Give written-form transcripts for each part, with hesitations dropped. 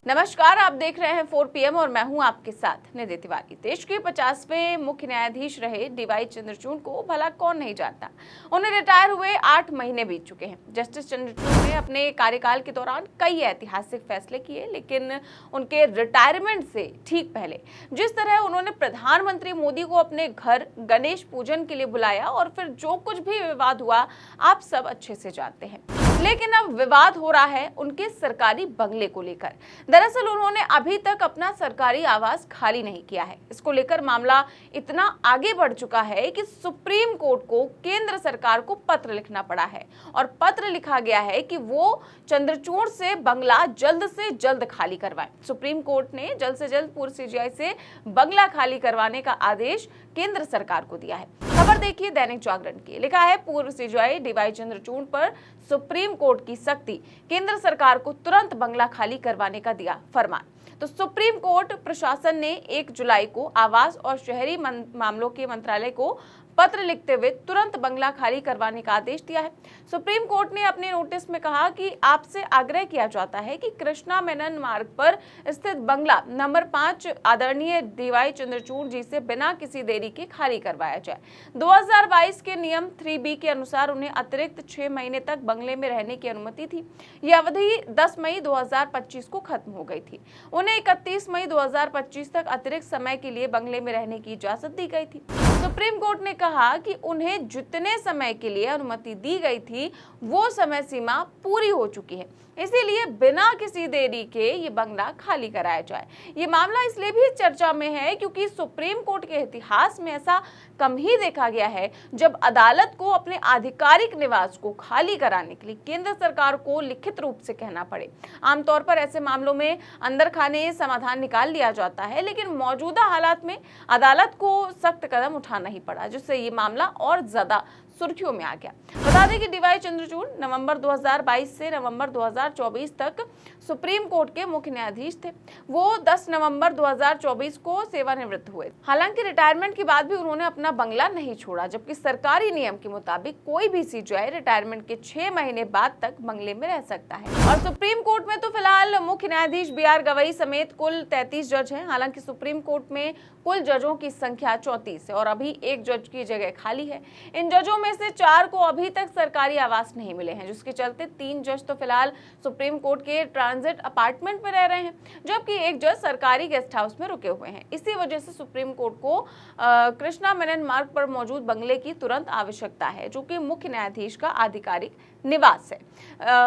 नमस्कार, आप देख रहे हैं 4 PM और मैं हूं आपके साथ निधि तिवारी। देश के 50वें मुख्य न्यायाधीश रहे डीवाई चंद्रचूड़ को भला कौन नहीं जानता। उन्हें रिटायर हुए 8 महीने बीत चुके हैं। जस्टिस चंद्रचूड़ ने अपने कार्यकाल के दौरान कई ऐतिहासिक फैसले किए, लेकिन उनके रिटायरमेंट से ठीक पहले जिस तरह उन्होंने प्रधानमंत्री मोदी को अपने घर गणेश पूजन के लिए बुलाया और फिर जो कुछ भी विवाद हुआ आप सब अच्छे से जानते हैं। लेकिन अब विवाद हो रहा है उनके सरकारी बंगले को लेकर। दरअसल उन्होंने अभी तक अपना सरकारी आवास खाली नहीं किया है। इसको लेकर मामला इतना आगे बढ़ चुका है कि सुप्रीम कोर्ट को केंद्र सरकार को पत्र लिखना पड़ा है और पत्र लिखा गया है कि वो चंद्रचूड़ से बंगला जल्द से जल्द खाली करवाए। सुप्रीम कोर्ट ने जल्द से जल्द पूर्व सीजीआई से बंगला खाली करवाने का आदेश केंद्र सरकार को दिया है। खबर देखिए दैनिक जागरण की। लिखा है पूर्व सीजीआई डीवाई चंद्रचूड़ पर सुप्रीम कोर्ट की सख्ती, केंद्र सरकार को तुरंत बंगला खाली करवाने का दिया फरमान। तो सुप्रीम कोर्ट प्रशासन ने 1 जुलाई को आवास और शहरी मामलों के मंत्रालय को पत्र लिखते हुए तुरंत बंगला खाली करवाने का आदेश दिया है। सुप्रीम कोर्ट ने अपने नोटिस में कहा कि आपसे आग्रह किया जाता है कि कृष्णा मेनन मार्ग पर स्थित बंगला नंबर 5 आदरणीय डीवाई चंद्रचूड़ जी से बिना किसी देरी के खाली करवाया जाए। 2022 के नियम 3B के अनुसार उन्हें अतिरिक्त 6 महीने तक बंगले में रहने की अनुमति थी। यह अवधि 10 मई 2025 को खत्म हो गई थी। उन्हें 31 मई 2025 तक अतिरिक्त समय के लिए बंगले में रहने की इजाजत दी गई थी। सुप्रीम कोर्ट ने कहा कि उन्हें जितने समय के लिए अनुमति दी गई थी वो समय सीमा पूरी हो चुकी है, इसीलिए बिना किसी देरी के ये बंगला खाली कराया जाए। ये मामला इसलिए भी चर्चा में है क्योंकि सुप्रीम कोर्ट के इतिहास में ऐसा कम ही देखा गया है जब अदालत को अपने आधिकारिक निवास को खाली कराने के लिए केंद्र सरकार को लिखित रूप से कहना पड़े। आमतौर पर ऐसे मामलों में अंदर खाने समाधान निकाल लिया जाता है, लेकिन मौजूदा हालात में अदालत को सख्त कदम उठाना ही पड़ा, जिससे ये मामला और ज्यादा सुर्खियों में आ गया। बता दें कि डीवाई चंद्रचूड़ नवंबर 2022 से नवंबर 2024 तक सुप्रीम कोर्ट के मुख्य न्यायाधीश थे। वो 10 नवंबर 2024 को सेवानिवृत्त हुए। हालांकि रिटायरमेंट के बाद भी उन्होंने अपना बंगला नहीं छोड़ा, जबकि सरकारी नियम के मुताबिक कोई भी सीजीआई रिटायरमेंट के 6 महीने बाद तक बंगले में रह सकता है। और सुप्रीम कोर्ट में तो फिलहाल मुख्य न्यायाधीश BR गवई समेत कुल 33 जज हैं। हालांकि सुप्रीम कोर्ट में कुल जजों की संख्या 34 है और अभी 1 जज की जगह खाली है। इन जजों में से 4 को अभी तक सरकारी आवास नहीं मिले हैं, जिसके चलते 3 जज तो फिलहाल सुप्रीम कोर्ट के ट्रांजिट अपार्टमेंट में रह रहे हैं, जबकि 1 जज सरकारी गेस्ट हाउस में रुके हुए हैं। इसी वजह से सुप्रीम कोर्ट को कृष्णा मेनन मार्ग पर मौजूद बंगले की तुरंत आवश्यकता है, जो कि मुख्य न्यायाधीश का आधिकारिक निवास है।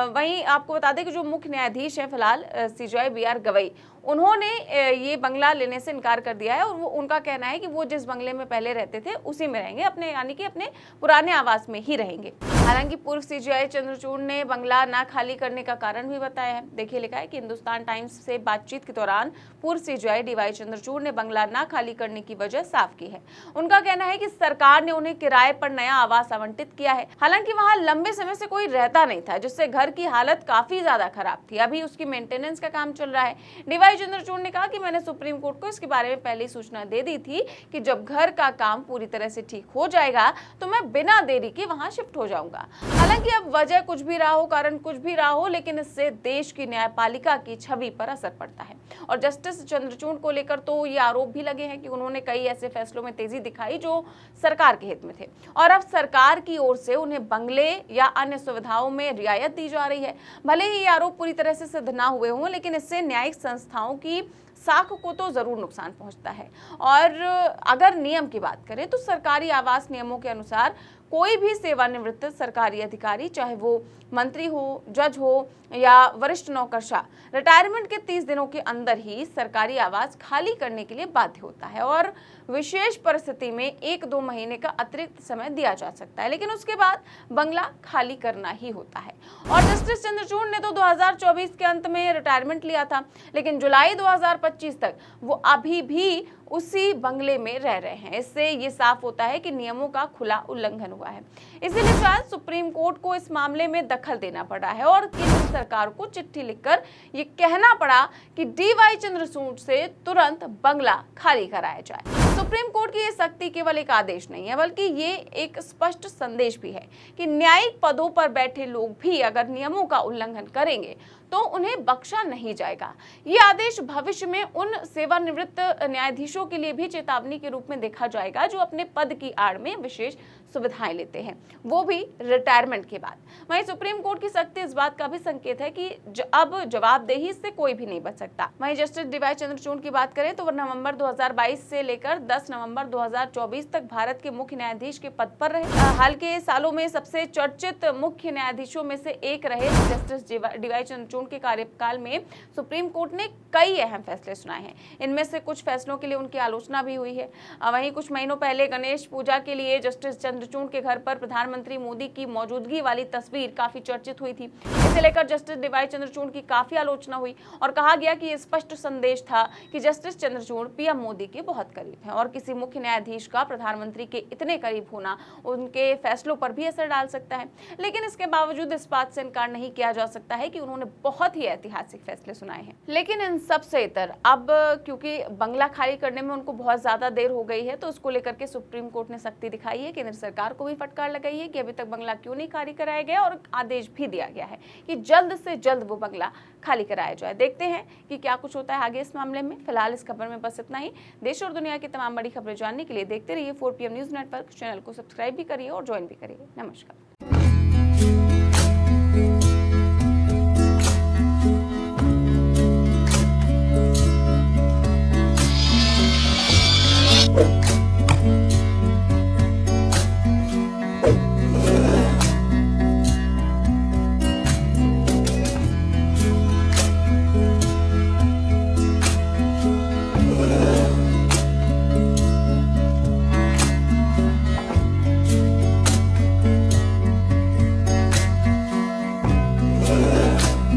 वहीं आपको बता दें कि जो मुख्य न्यायाधीश है फिलहाल सीजीआई BR गवई, उन्होंने ये बंगला लेने से इनकार कर दिया है और वो उनका कहना है कि वो जिस बंगले में पहले रहते थे उसी में रहेंगे, अपने यानी कि अपने पुराने आवास में ही रहेंगे। हालांकि पूर्व सीजीआई चंद्रचूड़ ने बंगला ना खाली करने का कारण भी बताया है। देखिए लिखा है कि हिंदुस्तान टाइम्स से बातचीत के दौरान पूर्व सीजीआई डीवाई चंद्रचूड़ ने बंगला ना खाली करने की वजह साफ की है। उनका कहना है कि सरकार ने उन्हें किराए पर नया आवास आवंटित किया है। हालांकि वहां लंबे समय से कोई रहता नहीं था, जिससे घर की हालत काफी ज्यादा खराब थी। अभी उसकी मेंटेनेंस का काम चल रहा है। डीवाई चंद्रचूड़ ने कहा कि मैंने सुप्रीम कोर्ट को इसके बारे में पहले ही सूचना दे दी थी कि जब घर का काम पूरी तरह से ठीक हो जाएगा तो मैं बिना देरी के वहां शिफ्ट हो जाऊंगा। हालांकि अब वजह कुछ भी रहा हो, कारण कुछ भी रहा हो, लेकिन इससे देश की न्यायपालिका की छवि पर असर पड़ता है। और जस्टिस चंद्रचूड़ को लेकर तो ये आरोप भी लगे हैं कि उन्होंने कई ऐसे फैसलों में तेजी दिखाई जो सरकार के हित में थे, और अब सरकार की ओर से उन्हें बंगले या अन्य सुविधाओं में रियायत दी जा रही है। भले ही ये आरोप पूरी तरह से सिद्ध ना हुए हों, लेकिन इससे न्यायिक संस्थाओं की साख को तो जरूर नुकसान पहुंचता है। और अगर नियम की बात करें तो सरकारी आवास नियमों के अनुसार कोई भी सेवानिवृत्त सरकारी अधिकारी, चाहे वो मंत्री हो, जज हो या वरिष्ठ नौकरशाह, रिटायरमेंट के 30 दिनों के अंदर ही सरकारी आवास खाली करने के लिए बाध्य होता है और विशेष परिस्थिति में 1-2 महीने का अतिरिक्त समय दिया जा सकता है, लेकिन उसके बाद बंगला खाली करना ही होता है। और जस्टिस चंद्रचूड़ ने तो 2024 के अंत में रिटायरमेंट लिया था, लेकिन जुलाई 2025 तक वो अभी भी उसी बंगले में रह रहे हैं। इससे ये साफ होता है कि नियमों का खुला उल्लंघन हुआ है। इसीलिए शायद सुप्रीम कोर्ट को इस मामले में दखल देना पड़ा है और केंद्र सरकार को चिट्ठी लिखकर ये कहना पड़ा कि डीवाई चंद्रचूड़ से तुरंत बंगला खाली कराया जाए। सुप्रीम कोर्ट की ये सख्ती केवल एक आदेश नहीं है, बल्कि ये एक स्पष्ट संदेश भी है कि न्यायिक पदों पर बैठे लोग भी अगर नियमों का उल्लंघन करेंगे तो उन्हें बख्शा नहीं जाएगा। ये आदेश भविष्य में उन सेवानिवृत्त न्यायाधीशों के लिए भी चेतावनी के रूप में देखा जाएगा जो अपने पद की आड़ में विशेष सुविधाएं लेते हैं, वो भी रिटायरमेंट के बाद। वहीं सुप्रीम कोर्ट की सख्ती इस बात का भी संकेत है कि अब जवाबदेही से कोई भी नहीं बच सकता। वहीं जस्टिस डीवाई चंद्रचूड़ की बात करें तो वो नवंबर 2022 से लेकर 10 नवंबर 2024 तक भारत के मुख्य न्यायाधीश के पद पर रहे। हाल के सालों में सबसे चर्चित मुख्य न्यायाधीशों में से एक रहे जस्टिस डीवाई चंद्रचूड़ के कार्यकाल में सुप्रीम कोर्ट ने कई अहम फैसले सुनाए हैं। इनमें से कुछ फैसलों के लिए उनकी आलोचना भी हुई है। वहीं कुछ महीनों पहले गणेश पूजा के लिए जस्टिस चंद्रचूड़ के घर पर प्रधानमंत्री मोदी की मौजूदगी वाली तस्वीर काफी चर्चित हुई थी। इसे लेकर जस्टिस डीवाई चंद्रचूड़ की काफी आलोचना हुई और कहा गया कि यह स्पष्ट संदेश था कि जस्टिस चंद्रचूड़ पीएम मोदी के बहुत करीब हैं और किसी मुख्य न्यायाधीश का प्रधानमंत्री के इतने करीब होना उनके फैसलों पर भी असर डाल सकता है। लेकिन इसके बावजूद इस बात से इनकार नहीं किया जा सकता है कि उन्होंने बहुत ही ऐतिहासिक फैसले सुनाए हैं। लेकिन इन सबसे इतर अब क्योंकि बंगला खाली करने में उनको बहुत ज्यादा देर हो गई है, तो उसको लेकर के सुप्रीम कोर्ट ने सख्ती दिखाई है। केंद्र सरकार को भी फटकार लगाई है कि अभी तक बंगला क्यों नहीं खाली कराया गया और आदेश भी दिया गया है कि जल्द से जल्द वो बंगला खाली कराया जाए। देखते हैं कि क्या कुछ होता है आगे इस मामले में। फिलहाल इस खबर में बस इतना ही। देश और दुनिया की तमाम बड़ी खबरें जानने के लिए देखते रहिए 4PM न्यूज नेटवर्क। चैनल को सब्सक्राइब भी करिए और ज्वाइन भी करिए। नमस्कार।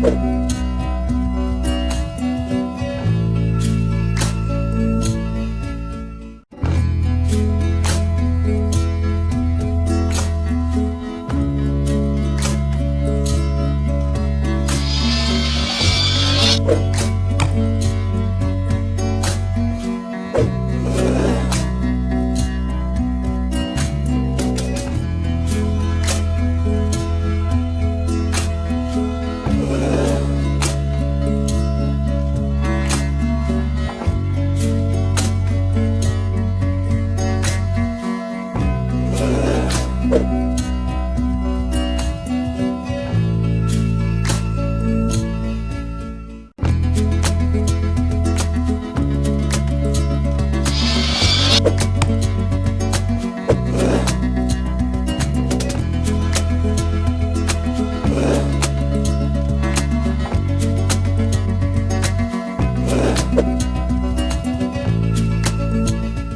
you